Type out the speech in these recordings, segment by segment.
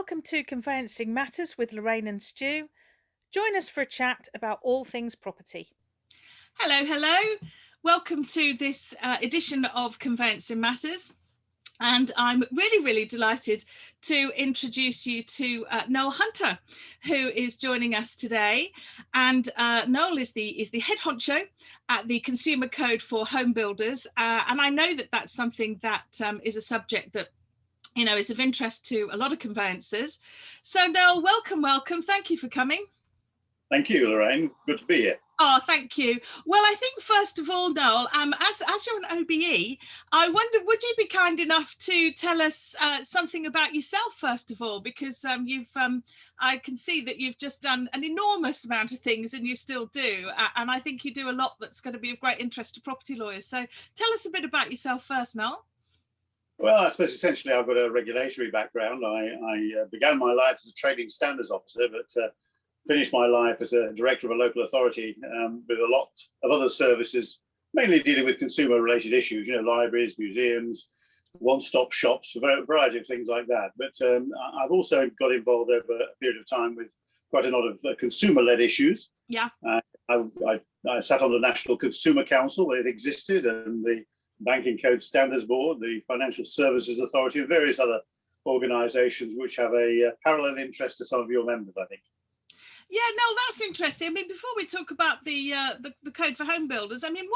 Welcome to Conveyancing Matters with Lorraine and Stu. Join us for a chat about all things property. Hello, hello. Welcome to this edition of Conveyancing Matters. And I'm really delighted to introduce you to Noel Hunter, who is joining us today. And Noel is the head honcho at the Consumer Code for Homebuilders. And I know that that's something that is a subject that is of interest to a lot of conveyancers. So Noel, welcome. Thank you for coming. Thank you, Lorraine. Good to be here. Oh, thank you. Well, I think first of all, Noel, as you're an OBE, I wonder, would you be kind enough to tell us something about yourself first of all, because I can see that you've just done an enormous amount of things, and you still do, and I think you do a lot that's going to be of great interest to property lawyers. So tell us a bit about yourself first, Noel. Well, I suppose essentially I've got a regulatory background. I began my life as a trading standards officer, but finished my life as a director of a local authority with a lot of other services, mainly dealing with consumer-related issues, libraries, museums, one-stop shops, a variety of things like that. But I've also got involved over a period of time with quite a lot of consumer-led issues. Yeah. I sat on the National Consumer Council when it existed, and the Banking Code Standards Board, the Financial Services Authority, and various other organisations which have a parallel interest to some of your members, I think. Yeah, no, that's interesting. I mean, before we talk about the code for home builders, I mean,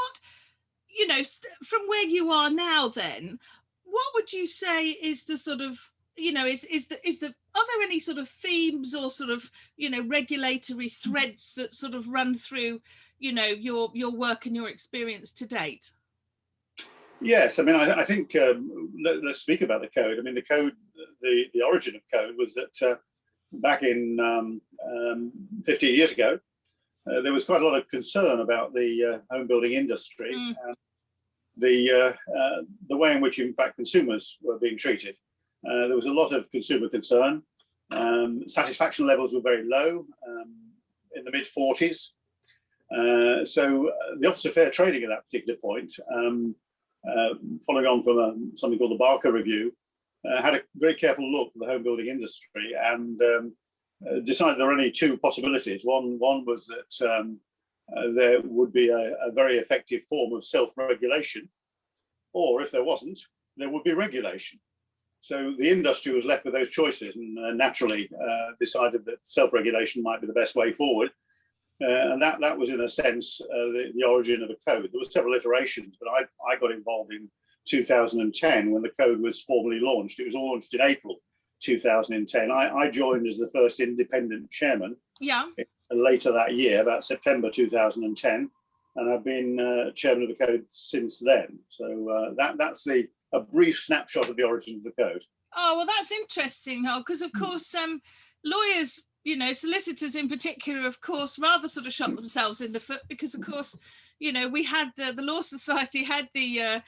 from where you are now, then, what would you say is the sort of, are there any sort of themes or sort of, regulatory threads that sort of run through, your work and your experience to date? Yes, I mean, I think let's speak about the code. I mean, the code, the origin of code was that back in 15 years ago, there was quite a lot of concern about the home building industry and the way in which, in fact, consumers were being treated. There was a lot of consumer concern. Satisfaction levels were very low, in the mid-40s. So the Office of Fair Trading at that particular point, following on from something called the Barker Review, had a very careful look at the home building industry and decided there were only two possibilities. One was that there would be a very effective form of self-regulation, or if there wasn't, there would be regulation. So the industry was left with those choices and naturally decided that self-regulation might be the best way forward. And that was, in a sense, the origin of the code. There were several iterations, but I got involved in 2010 when the code was formally launched. It was launched in April 2010. I joined as the first independent chairman. Yeah. Later that year, about September 2010, and I've been chairman of the code since then. So that's a brief snapshot of the origin of the code. Oh, well, that's interesting, because of course lawyers, solicitors in particular, of course, rather sort of shot themselves in the foot because, of course, we had the Law Society had the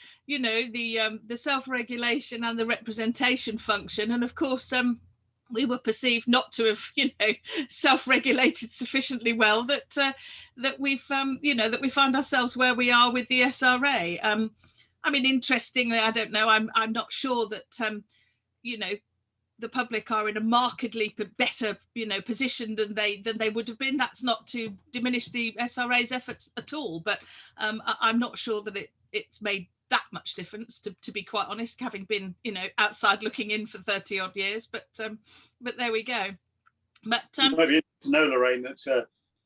self-regulation and the representation function, and of course we were perceived not to have self-regulated sufficiently well that we've that we find ourselves where we are with the SRA. I mean, interestingly, I don't know, I'm not sure that the public are in a markedly better position than they would have been. That's not to diminish the SRA's efforts at all, but I'm not sure that it's made that much difference, to be quite honest, having been outside looking in for 30 odd years, but there we go. But you might be able to know, Lorraine, that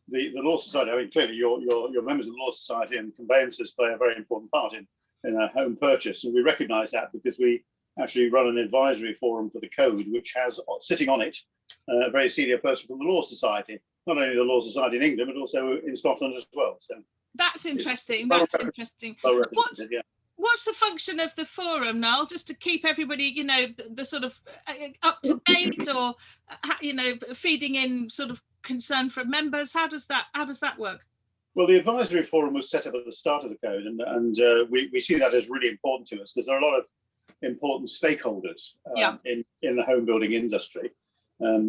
the Law Society, I mean, clearly you're members of the Law Society, and conveyancers play a very important part in a home purchase, and we recognise that because we actually run an advisory forum for the code, which has sitting on it a very senior person from the Law Society, not only the Law Society in England, but also in Scotland as well. So that's interesting. What's the function of the forum, Noel? Just to keep everybody, the sort of up to date, or feeding in sort of concern from members. How does that work? Well, the advisory forum was set up at the start of the code, and we see that as really important to us because there are a lot of important stakeholders in the home building industry.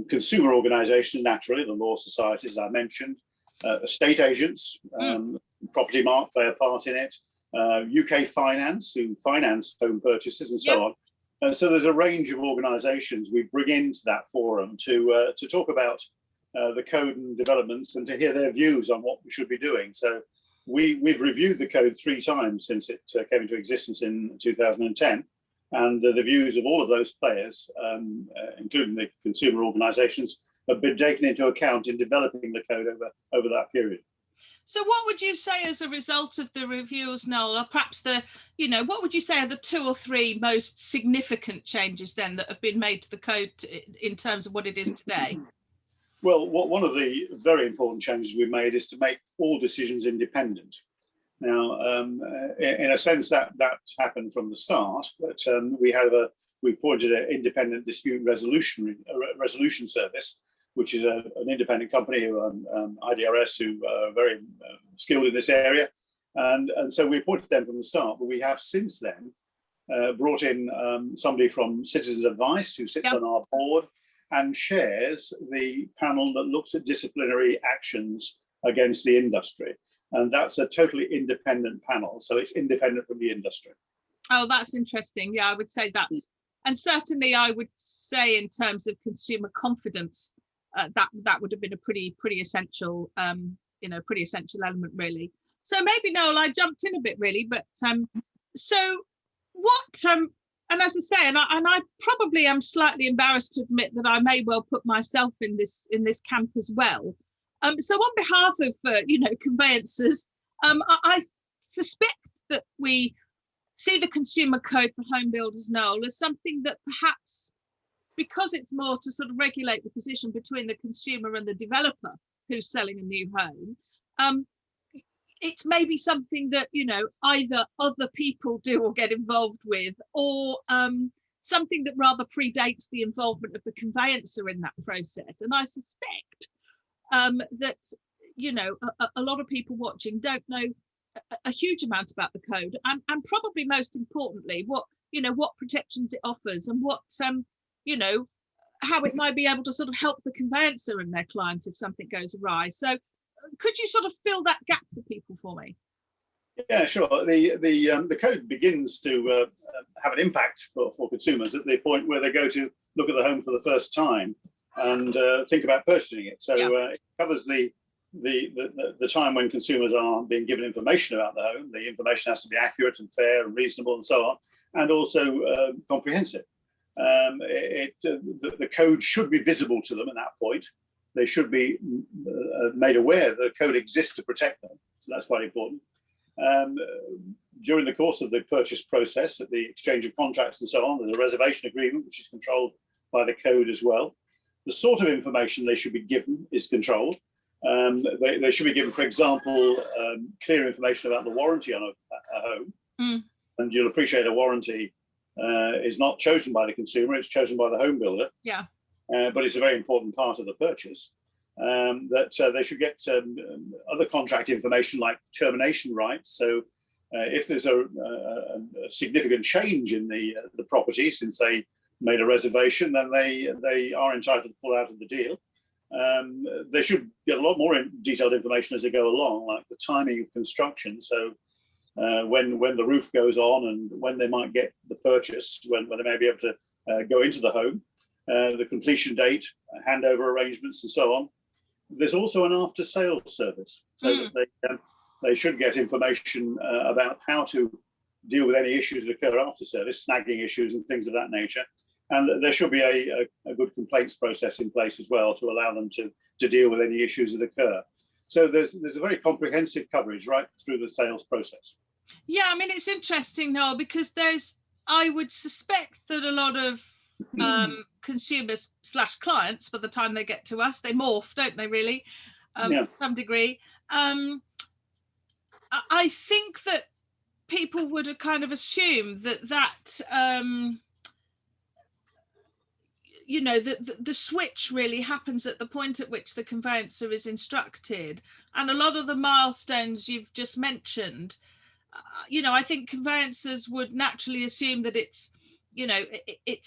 Consumer organisations, naturally, the law societies, as I mentioned, estate agents, Property Mark play a part in it, UK Finance, who finance home purchases and so on. So there's a range of organisations we bring into that forum to talk about the code and developments and to hear their views on what we should be doing. So we've reviewed the code 3 times since it came into existence in 2010, and the views of all of those players, including the consumer organisations, have been taken into account in developing the code over that period. So what would you say as a result of the reviews, Noel, or perhaps what would you say are the 2 or 3 most significant changes then that have been made to the code in terms of what it is today? Well, one of the very important changes we've made is to make all decisions independent. Now, in a sense, that happened from the start, but we appointed an independent dispute resolution service, which is an independent company, IDRS, who are very skilled in this area. And so we appointed them from the start, but we have since then brought in somebody from Citizens Advice who sits on our board and chairs the panel that looks at disciplinary actions against the industry. And that's a totally independent panel, so it's independent from the industry. Oh, that's interesting. Yeah, I would say that's, and certainly I would say in terms of consumer confidence, that would have been a pretty essential, pretty essential element, really. So maybe, Noel, I jumped in a bit, really, but so what? And as I say, and I probably am slightly embarrassed to admit that I may well put myself in this camp as well. So on behalf of conveyancers, I suspect that we see the consumer code for home builders, Noel, as something that perhaps, because it's more to sort of regulate the position between the consumer and the developer who's selling a new home, it's maybe something that, either other people do or get involved with, or something that rather predates the involvement of the conveyancer in that process. And I suspect that, a lot of people watching don't know a huge amount about the code, and probably most importantly, what protections it offers, and what how it might be able to sort of help the conveyancer and their clients if something goes awry. So could you sort of fill that gap for people for me? Yeah, sure. The code begins to have an impact for consumers at the point where they go to look at the home for the first time and think about purchasing it. So it covers the time when consumers are being given information about the home. The information has to be accurate and fair and reasonable and so on, and also comprehensive. The code should be visible to them at that point. They should be made aware that the code exists to protect them. So that's quite important. During the course of the purchase process, at the exchange of contracts and so on, there's a reservation agreement, which is controlled by the code as well. The sort of information they should be given is controlled. They should be given, for example, clear information about the warranty on a home. Mm. And you'll appreciate a warranty is not chosen by the consumer, it's chosen by the home builder. Yeah. But it's a very important part of the purchase. They should get other contract information like termination rights. So if there's a significant change in the property since they made a reservation, then they are entitled to pull out of the deal. They should get a lot more detailed information as they go along, like the timing of construction. So when the roof goes on and when they might get the purchase, when they may be able to go into the home, the completion date, handover arrangements, and so on. There's also an after-sales service, so that they should get information about how to deal with any issues that occur after service, snagging issues and things of that nature. And there should be a good complaints process in place as well to allow them to deal with any issues that occur. So there's a very comprehensive coverage right through the sales process. Yeah, I mean, it's interesting, Noel, because I would suspect that a lot of consumers / clients, by the time they get to us, they morph, don't they, really, to some degree. I think that people would kind of assume that the switch really happens at the point at which the conveyancer is instructed, and a lot of the milestones you've just mentioned, I think conveyancers would naturally assume that it's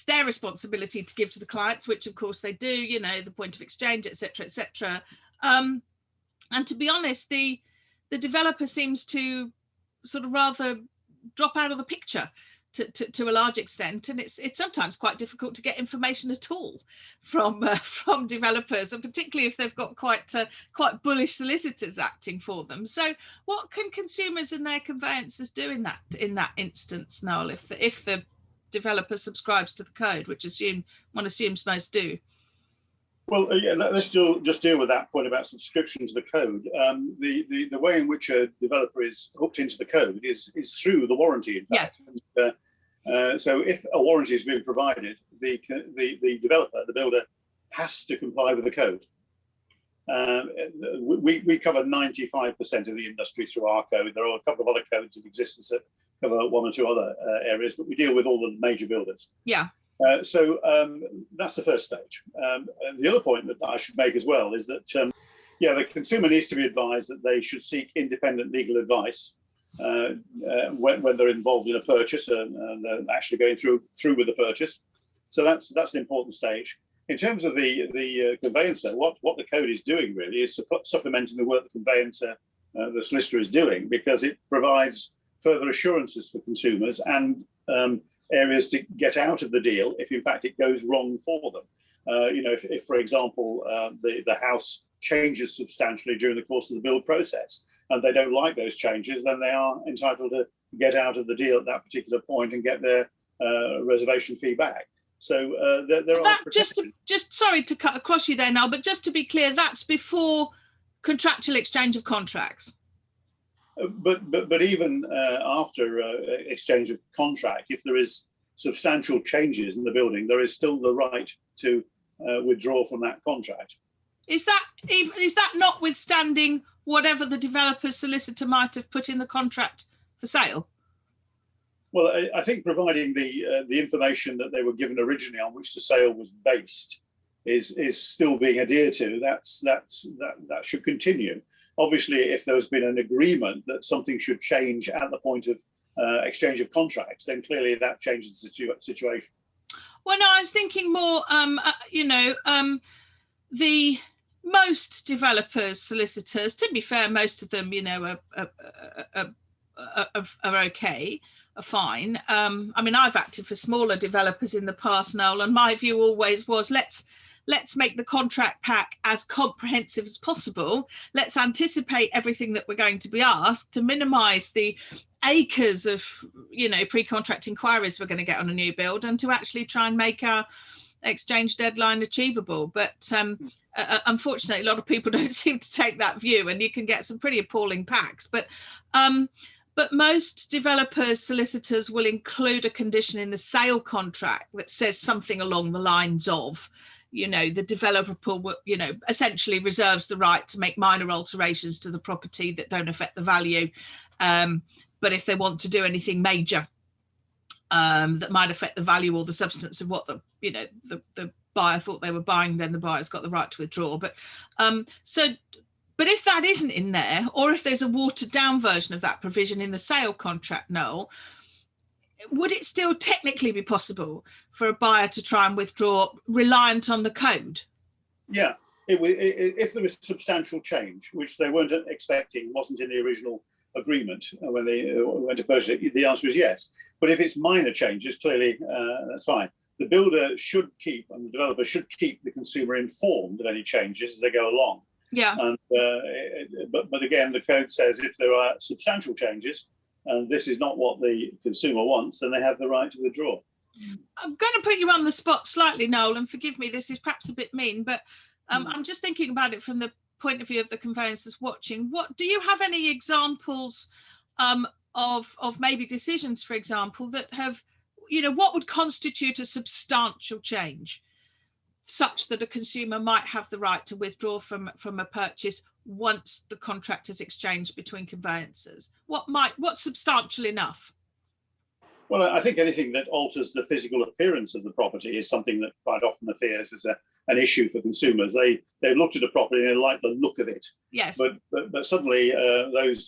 their responsibility to give to the clients, which of course they do, the point of exchange, etc. And to be honest, the developer seems to sort of rather drop out of the picture to a large extent, and it's sometimes quite difficult to get information at all from developers, and particularly if they've got quite bullish solicitors acting for them. So what can consumers and their conveyancers do in that instance, Noel, if the developer subscribes to the code, which one assumes most do? Well, yeah, let's just deal with that point about subscription to the code. The way in which a developer is hooked into the code is through the warranty, in fact. Yeah. So if a warranty is being provided, the developer, the builder, has to comply with the code. We cover 95% of the industry through our code. There are a couple of other codes of existence that cover one or two other areas, but we deal with all the major builders. Yeah. So that's the first stage. The other point that I should make as well is that, the consumer needs to be advised that they should seek independent legal advice when they're involved in a purchase and actually going through with the purchase. So that's an important stage. In terms of the conveyancer, what the code is doing really is supplementing the work the conveyancer, the solicitor, is doing, because it provides further assurances for consumers and areas to get out of the deal if in fact it goes wrong for them. If for example the house changes substantially during the course of the build process and they don't like those changes, then they are entitled to get out of the deal at that particular point and get their reservation fee back. So there are just sorry to cut across you there now, but just to be clear, that's before contractual exchange of contracts. But even after exchange of contract, if there is substantial changes in the building, there is still the right to withdraw from that contract. Is that notwithstanding whatever the developer's solicitor might have put in the contract for sale? Well, I think providing the information that they were given originally on which the sale was based is still being adhered to. That should continue. Obviously, if there's been an agreement that something should change at the point of exchange of contracts, then clearly that changes the situation. Well, no, I was thinking more, the most developers, solicitors, to be fair, most of them, are okay, are fine. I mean, I've acted for smaller developers in the past, Noel, and my view always was, let's make the contract pack as comprehensive as possible. Let's anticipate everything that we're going to be asked to minimise the acres of, pre-contract inquiries we're going to get on a new build, and to actually try and make our exchange deadline achievable. But unfortunately, a lot of people don't seem to take that view, and you can get some pretty appalling packs. But most developers, solicitors will include a condition in the sale contract that says something along the lines of, the developer will, essentially reserves the right to make minor alterations to the property that don't affect the value. But if they want to do anything major that might affect the value or the substance of what the buyer thought they were buying, then the buyer's got the right to withdraw. But if that isn't in there, or if there's a watered down version of that provision in the sale contract, Noel, would it still technically be possible for a buyer to try and withdraw reliant on the code? Yeah, if there was substantial change, which they weren't expecting, wasn't in the original agreement when they went to purchase it, the answer is yes. But if it's minor changes, clearly that's fine. The builder should keep, and the developer should keep, the consumer informed of any changes as they go along. Yeah. And, but again, the code says if there are substantial changes, and this is not what the consumer wants, then they have the right to withdraw. I'm going to put you on the spot slightly, Noel, and forgive me, this is perhaps a bit mean, but I'm just thinking about it from the point of view of the conveyancers watching. What do you have any examples of maybe decisions, for example, that have, what would constitute a substantial change such that a consumer might have the right to withdraw from a purchase once the contract is exchanged between conveyancers? What's substantial enough? Well, I think anything that alters the physical appearance of the property is something that quite often appears as an issue for consumers. They looked at a property and they like the look of it. Yes. But suddenly those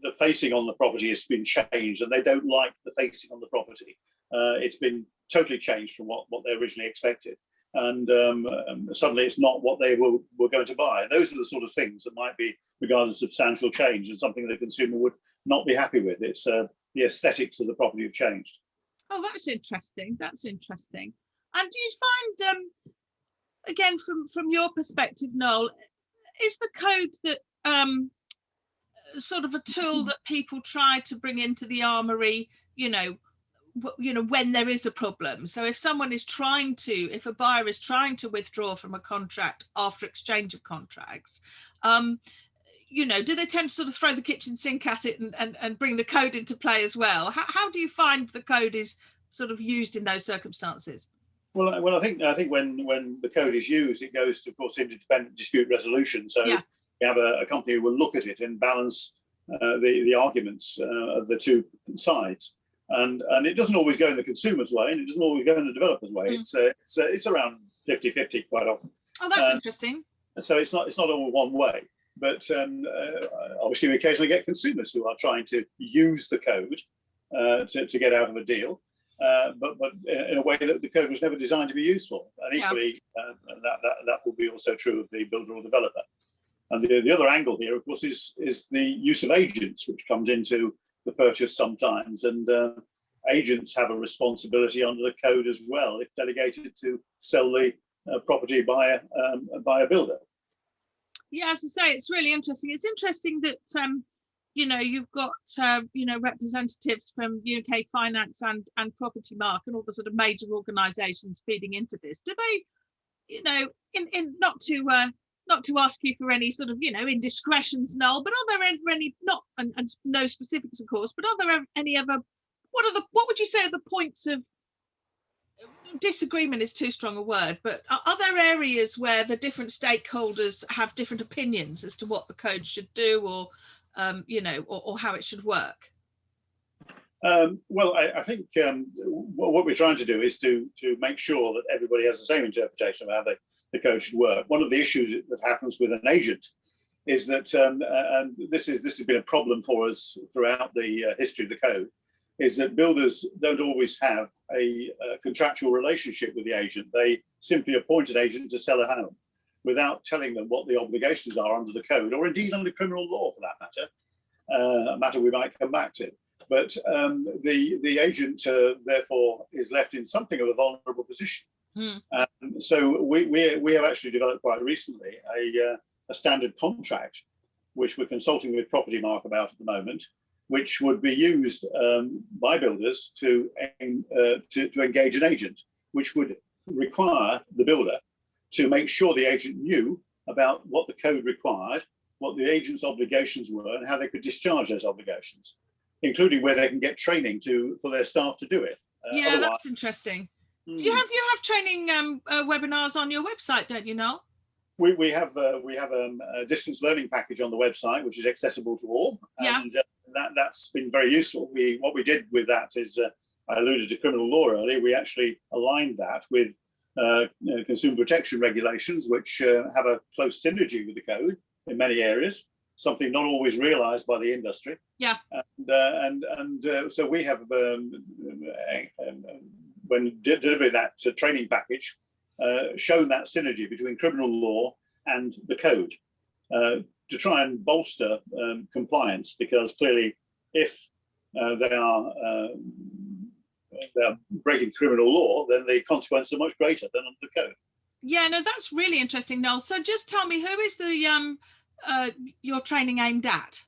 the facing on the property has been changed, and they don't like the facing on the property. It's been totally changed from what they originally expected. and suddenly it's not what they were going to buy. Those are the sort of things that might be regarded as substantial change and something that a consumer would not be happy with. It's the aesthetics of the property have changed. Oh, that's interesting. That's interesting. And do you find, again, from your perspective, Noel, is the code that sort of a tool that people try to bring into the armoury, when there is a problem? So if if a buyer is trying to withdraw from a contract after exchange of contracts, do they tend to sort of throw the kitchen sink at it and bring the code into play as well? How do you find the code is sort of used in those circumstances? Well, I think when the code is used, it goes to, of course, independent dispute resolution. So you have a company who will look at it and balance the arguments of the two sides. And it doesn't always go in the consumer's way, and it doesn't always go in the developer's way. It's around 50-50 quite often. Oh, that's interesting. So it's not all one way. But obviously, we occasionally get consumers who are trying to use the code to get out of a deal, but in a way that the code was never designed to be useful. And equally, that will be also true of the builder or developer. And the other angle here, of course, is the use of agents, which comes into the purchase sometimes. And agents have a responsibility under the code as well, if delegated to sell the property by a builder. Yeah, as I say, it's really interesting. It's interesting that you've got representatives from UK Finance and Property Mark and all the sort of major organisations feeding into this. Do they, in not to ask you for any sort of indiscretions, Noel, but are there any and no specifics, of course, but are there any other? What would you say are the points of disagreement? Is too strong a word, but are there areas where the different stakeholders have different opinions as to what the code should do, or how it should work? Well, I think what we're trying to do is to make sure that everybody has the same interpretation of how the code should work. One of the issues that happens with an agent is that, and this has been a problem for us throughout the history of the code, is that builders don't always have a contractual relationship with the agent. They simply appoint an agent to sell a home without telling them what the obligations are under the code, or indeed under criminal law for that matter, a matter we might come back to. But the agent, therefore, is left in something of a vulnerable position. So we have actually developed quite recently a standard contract, which we're consulting with Property Mark about at the moment, which would be used by builders to engage an agent, which would require the builder to make sure the agent knew about what the code required, what the agent's obligations were, and how they could discharge those obligations, including where they can get training for their staff to do it. That's interesting. Do you have training webinars on your website, don't you, Noel? We have a distance learning package on the website, which is accessible to all. And that's been very useful. What we did with that is, I alluded to criminal law earlier, we actually aligned that with consumer protection regulations, which have a close synergy with the code in many areas, something not always realised by the industry. So we have, when delivering that training package, shown that synergy between criminal law and the code to try and bolster compliance, because clearly if they are breaking criminal law, then the consequences are much greater than under the code. Yeah, no, that's really interesting, Noel. So just tell me, who is the your training aimed at?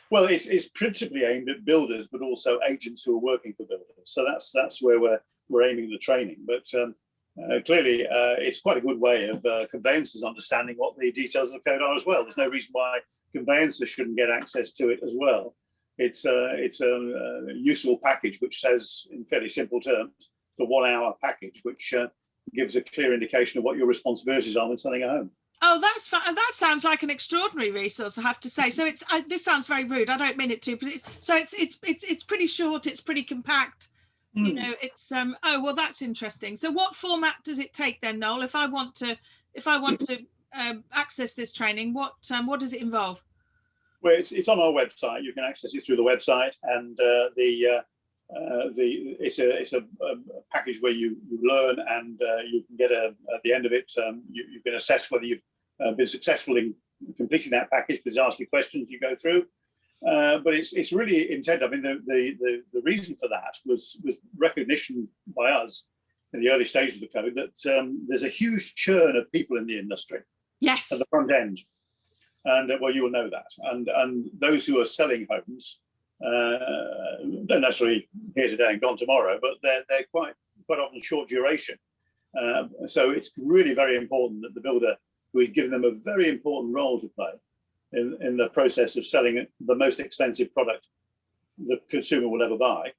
Well, it's principally aimed at builders, but also agents who are working for builders. So that's where we're aiming the training. But clearly, it's quite a good way of conveyancers understanding what the details of the code are as well. There's no reason why conveyancers shouldn't get access to it as well. It's a useful package which says, in fairly simple terms, it's a 1 hour package which gives a clear indication of what your responsibilities are when selling a home. Oh, that's fun. That sounds like an extraordinary resource, I have to say. So this sounds very rude. I don't mean it to, but it's pretty short. It's pretty compact. You know, it's oh well, that's interesting. So what format does it take then, Noel? If I want to access this training, what does it involve? Well, it's on our website. You can access it through the website, and the It's a package where you learn, and you can get at the end of it, you can assess whether you've been successful in completing that package, because ask you questions you go through. But it's really intended. I mean, the reason for that was recognition by us in the early stages of the code that there's a huge churn of people in the industry. Yes. At the front end, and well, you will know that, and those who are selling homes don't necessarily here today and gone tomorrow, but they're quite often short duration. So it's really very important that the builder, who is giving them a very important role to play in the process of selling the most expensive product the consumer will ever buy,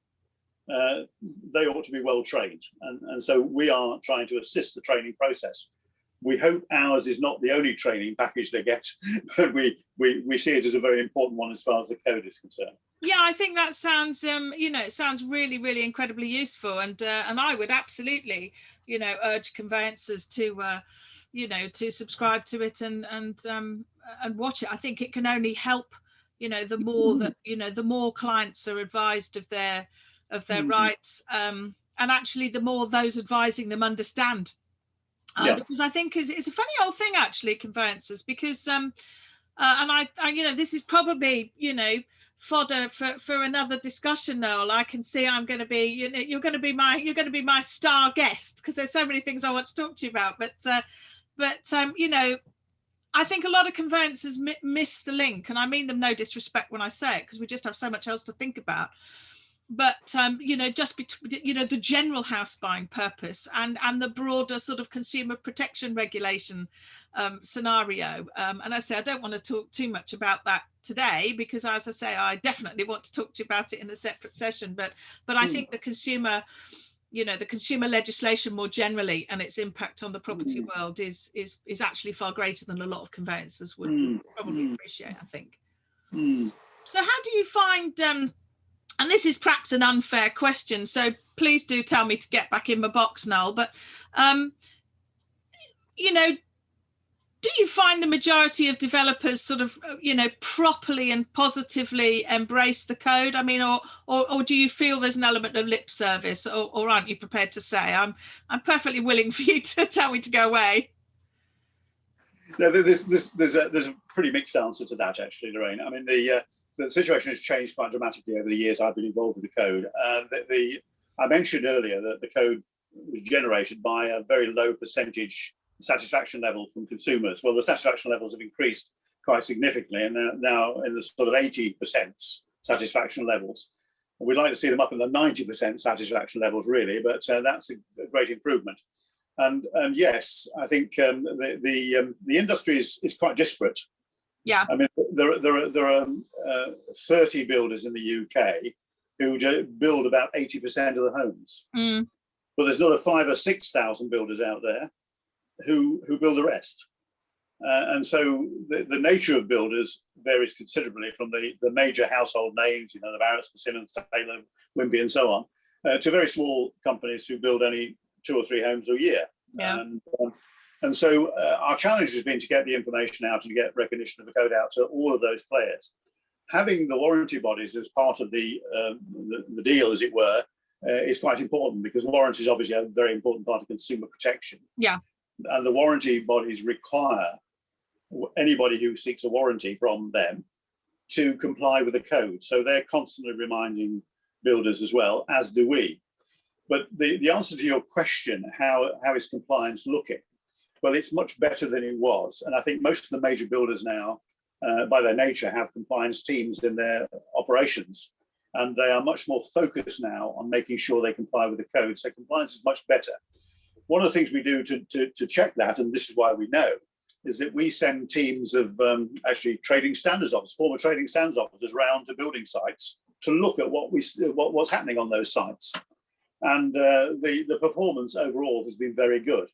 they ought to be well trained. And so we are trying to assist the training process. We hope ours is not the only training package they get, but we see it as a very important one as far as the code is concerned. Yeah, I think that sounds, it sounds really, really incredibly useful, and I would absolutely, urge conveyancers to, to subscribe to it and watch it. I think it can only help, the more that, the more clients are advised of their rights, and actually the more those advising them understand. Because I think it's a funny old thing, actually, conveyancers, because and I this is probably fodder for another discussion, Noel. I can see I'm going to be you're going to be my star guest, because there's so many things I want to talk to you about, but I think a lot of conveyancers miss the link, and I mean them no disrespect when I say it, because we just have so much else to think about. But just between the general house buying purpose and the broader sort of consumer protection regulation scenario, and I say I don't want to talk too much about that today, because, as I say, I definitely want to talk to you about it in a separate session. But I think the consumer legislation more generally and its impact on the property world is actually far greater than a lot of conveyancers would probably appreciate, I think. So how do you find and this is perhaps an unfair question, so please do tell me to get back in my box, Noel, but do you find the majority of developers sort of properly and positively embrace the code? I mean, or do you feel there's an element of lip service, or aren't you prepared to say? I'm perfectly willing for you to tell me to go away. No, there's a pretty mixed answer to that, actually, Lorraine. I mean, the situation has changed quite dramatically over the years I've been involved with the code. I mentioned earlier that the code was generated by a very low percentage satisfaction level from consumers. Well, the satisfaction levels have increased quite significantly, and they're now in the sort of 80% satisfaction levels. We'd like to see them up in the 90% satisfaction levels, really, but that's a great improvement. And yes, I think the industry is quite disparate. Yeah. I mean, there are 30 builders in the UK who build about 80% of the homes. But there's another 5,000 or 6,000 builders out there who build the rest. And so the nature of builders varies considerably, from the major household names, the Barretts, Persimmons, Taylor, Wimpey, and so on, to very small companies who build only 2 or 3 homes a year. Yeah. And so our challenge has been to get the information out and get recognition of the code out to all of those players. Having the warranty bodies as part of the deal, as it were, is quite important, because warranty is obviously a very important part of consumer protection. Yeah. And the warranty bodies require anybody who seeks a warranty from them to comply with the code. So they're constantly reminding builders as well, as do we. But the answer to your question, how is compliance looking? Well, it's much better than it was. And I think most of the major builders now, by their nature, have compliance teams in their operations. And they are much more focused now on making sure they comply with the code. So compliance is much better. One of the things we do to check that, and this is why we know, is that we send teams of actually trading standards officers, former trading standards officers, around to building sites to look at what's happening on those sites. And the performance overall has been very good.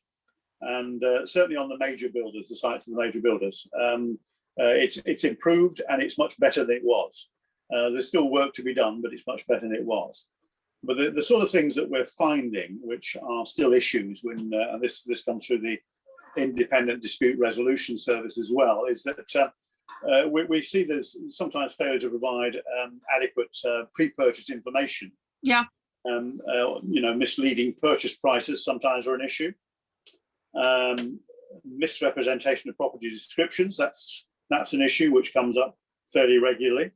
And certainly on the major builders, the sites of the major builders, it's improved, and it's much better than it was. There's still work to be done, but it's much better than it was. But the sort of things that we're finding, which are still issues when and this comes through the independent dispute resolution service as well, is that we see there's sometimes failure to provide adequate pre-purchase information Yeah. Misleading purchase prices sometimes are an issue. Misrepresentation of property descriptions, that's an issue which comes up fairly regularly.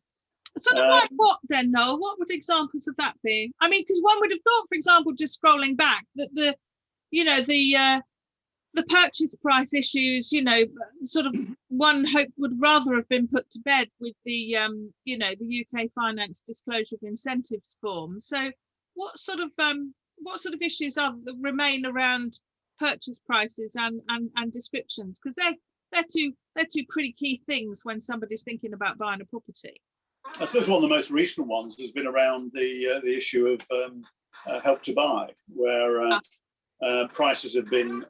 Sort of like what then, Noel? What would examples of that be? I mean, because one would have thought, for example, just scrolling back, that the purchase price issues, sort of one hope would rather have been put to bed with the the UK Finance Disclosure of Incentives form. So what sort of issues remain around purchase prices and descriptions? Because they're two pretty key things when somebody's thinking about buying a property. I suppose one of the most recent ones has been around the issue of help to buy, where prices have been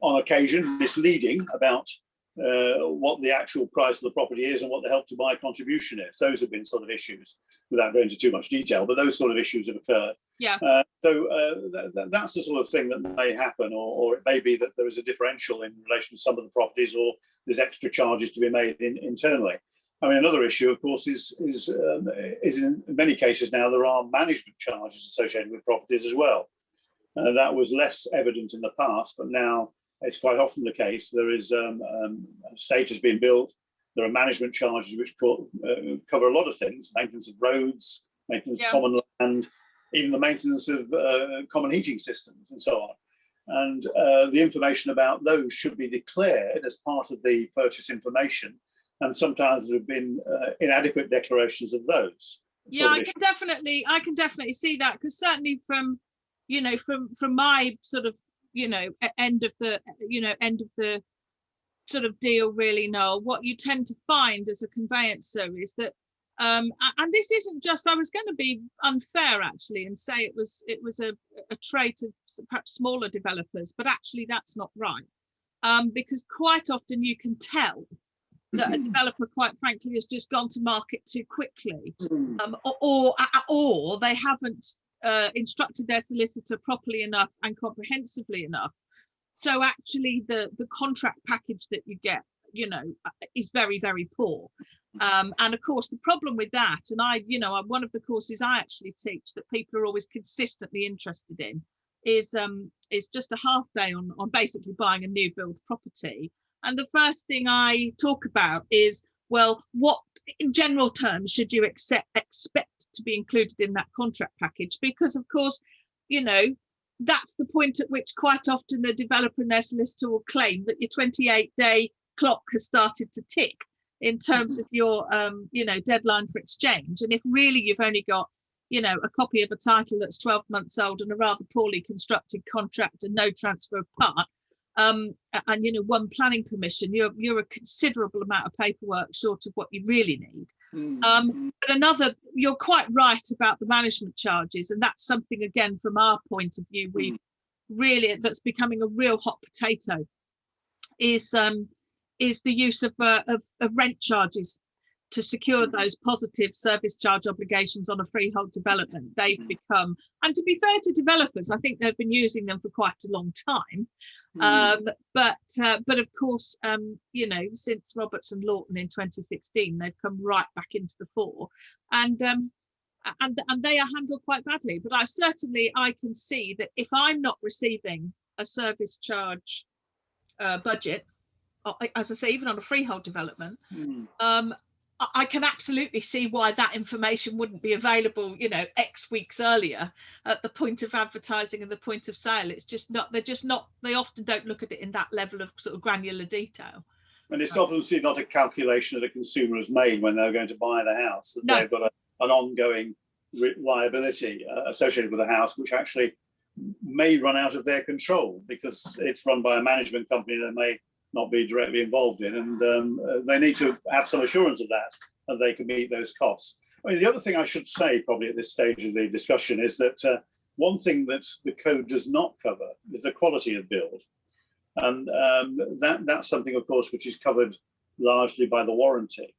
on occasion misleading about what the actual price of the property is and what the help to buy contribution is. Those have been sort of issues, without going into too much detail, but those sort of issues have occurred. Yeah. That's the sort of thing that may happen, or it may be that there is a differential in relation to some of the properties, or there's extra charges to be made internally. I mean, another issue, of course, is in many cases now there are management charges associated with properties as well. That was less evident in the past, but now it's quite often the case. There is a estate has been built. There are management charges which cover a lot of things: maintenance of roads, maintenance of common land, even the maintenance of common heating systems, and so on. And the information about those should be declared as part of the purchase information. And sometimes there have been inadequate declarations of those. Yeah, I can definitely see that, because certainly from my sort of end of the sort of deal, really, Noel, what you tend to find as a conveyancer is that and this isn't just, I was going to be unfair actually and say it was a trait of perhaps smaller developers, but actually that's not right, because quite often you can tell that a developer, quite frankly, has just gone to market too quickly, or they haven't instructed their solicitor properly enough and comprehensively enough. So actually the contract package that you get, is very, very poor. And of course, the problem with that, and one of the courses I actually teach that people are always consistently interested in is just a half day on basically buying a new build property. And the first thing I talk about is, well, what in general terms should you expect to be included in that contract package? Because of course, that's the point at which quite often the developer and their solicitor will claim that your 28-day clock has started to tick in terms of your deadline for exchange. And if really you've only got a copy of a title that's 12 months old and a rather poorly constructed contract and no transfer of part, and one planning permission, you're a considerable amount of paperwork short of what you really need. But you're quite right about the management charges, and that's something, again, from our point of view, that's becoming a real hot potato, is the use of rent charges to secure those positive service charge obligations on a freehold development. They've become, and to be fair to developers, I think they've been using them for quite a long time. But of course, since Roberts and Lawton in 2016, they've come right back into the fore, and they are handled quite badly. But I can see that if I'm not receiving a service charge budget, as I say, even on a freehold development, I can absolutely see why that information wouldn't be available, X weeks earlier at the point of advertising and the point of sale. It's just not, they often don't look at it in that level of sort of granular detail. And it's obviously not a calculation that a consumer has made when they're going to buy the house, that they've got an ongoing liability associated with the house, which actually may run out of their control because it's run by a management company that may not be directly involved in, and they need to have some assurance of that, and they can meet those costs. I mean, the other thing I should say probably at this stage of the discussion is that one thing that the code does not cover is the quality of build, and that's something, of course, which is covered largely by the warranty.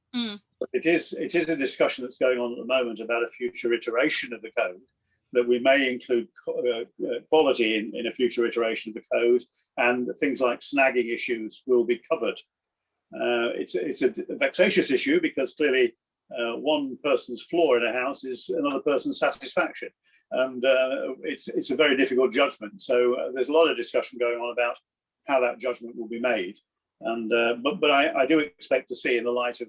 It is a discussion that's going on at the moment about a future iteration of the code, that we may include quality in a future iteration of the code, and things like snagging issues will be covered. It's a vexatious issue because clearly one person's flaw in a house is another person's satisfaction, and it's a very difficult judgment. So there's a lot of discussion going on about how that judgment will be made, and but I do expect to see, in the light of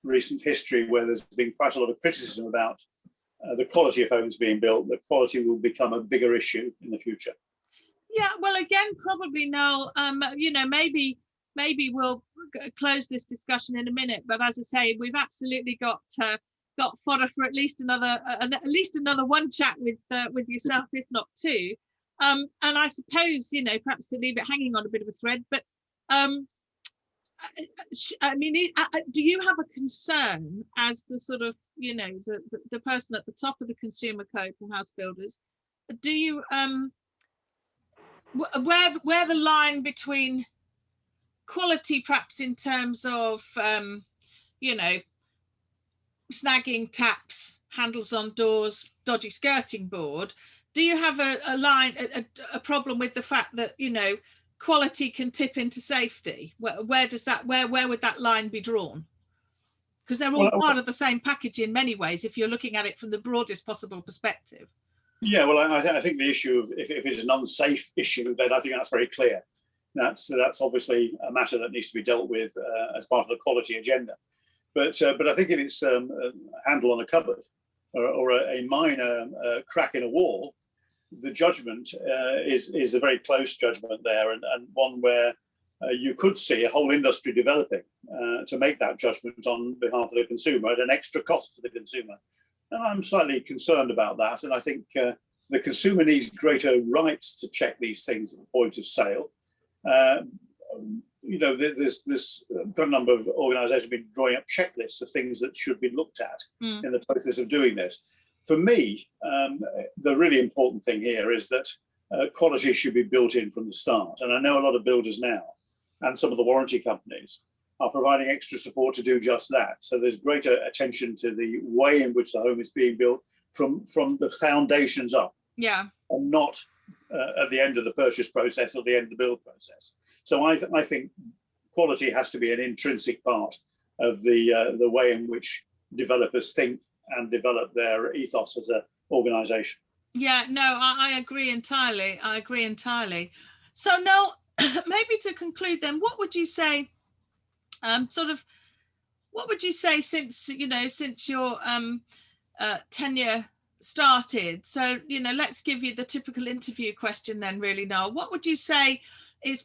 recent history where there's been quite a lot of criticism about the quality of homes being built, the quality will become a bigger issue in the future. Yeah, well, again, probably, Noel, you know, maybe we'll close this discussion in a minute, but as I say, we've absolutely got fodder for at least another one chat with yourself, if not two. And I suppose, you know, perhaps to leave it hanging on a bit of a thread, but I mean, do you have a concern as the sort of, you know, the person at the top of the consumer code for house builders? Do you where the line between quality, perhaps in terms of you know, snagging taps, handles on doors, dodgy skirting board, do you have a line, a problem with the fact that, you know, quality can tip into safety? Where does that, where would that line be drawn? Because they're all part of the same package in many ways, if you're looking at it from the broadest possible perspective. Yeah, well, I think the issue of if it's an unsafe issue, then I think that's very clear. That's obviously a matter that needs to be dealt with as part of the quality agenda. But I think if it's a handle on a cupboard or a minor crack in a wall, the judgment is a very close judgment there, and one where you could see a whole industry developing to make that judgment on behalf of the consumer at an extra cost to the consumer. And I'm slightly concerned about that. And I think the consumer needs greater rights to check these things at the point of sale. You know, there's got a number of organisations have been drawing up checklists of things that should be looked at in the process of doing this. For me, the really important thing here is that quality should be built in from the start. And I know a lot of builders now, and some of the warranty companies, are providing extra support to do just that. So there's greater attention to the way in which the home is being built from the foundations up. Yeah. And not at the end of the purchase process or the end of the build process. So I think quality has to be an intrinsic part of the way in which developers think and develop their ethos as an organisation. Yeah, no, I agree entirely. I agree entirely. So Noel, maybe to conclude then, what would you say, what would you say since your tenure started? So, you know, let's give you the typical interview question then, really, Noel. What would you say is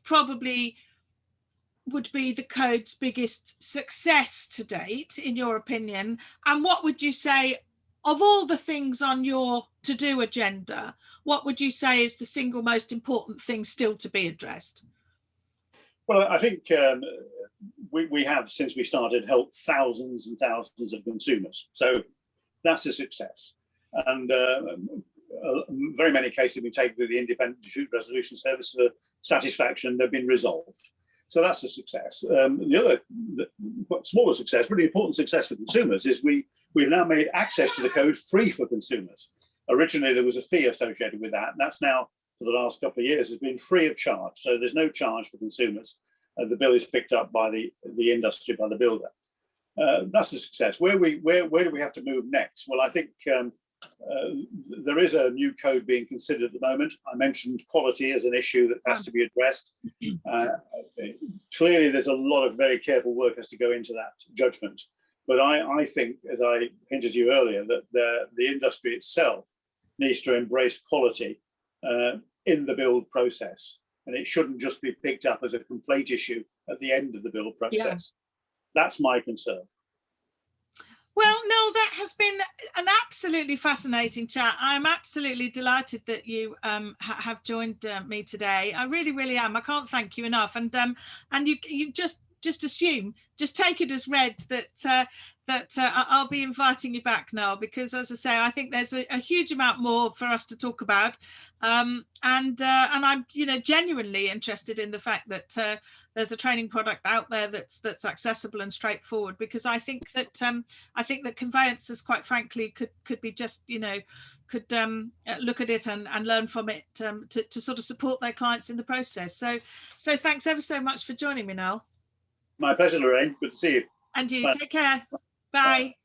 would be the code's biggest success to date, in your opinion? And what would you say, of all the things on your to-do agenda, what would you say is the single most important thing still to be addressed? Well, I think we have, since we started, helped thousands and thousands of consumers. So that's a success. And very many cases have been taken to the Independent Dispute Resolution Service for satisfaction. They've been resolved. So that's a success. The other smaller success, really important success for consumers, is we've now made access to the code free for consumers. Originally, there was a fee associated with that, and that's now, for the last couple of years, has been free of charge. So there's no charge for consumers. The bill is picked up by the industry, by the builder. That's a success. Where do we have to move next? Well, I think there is a new code being considered at the moment. I mentioned quality as an issue that has to be addressed. Clearly, there's a lot of very careful work has to go into that judgment. But I think, as I hinted to you earlier, that the industry itself needs to embrace quality in the build process. And it shouldn't just be picked up as a complaint issue at the end of the build process. Yeah. That's my concern. Well, no, that has been an absolutely fascinating chat. I'm absolutely delighted that you have joined me today. I really, really am. I can't thank you enough. And you just assume, just take it as read that I'll be inviting you back, Noel, because, as I say, I think there's a huge amount more for us to talk about. And I'm, genuinely interested in the fact that there's a training product out there that's accessible and straightforward, because I think that conveyancers, quite frankly, could be just, could look at it and learn from it to sort of support their clients in the process. So thanks ever so much for joining me, Noel. My pleasure, Lorraine. Good to see you. And you. Bye. Take care. Bye. Bye.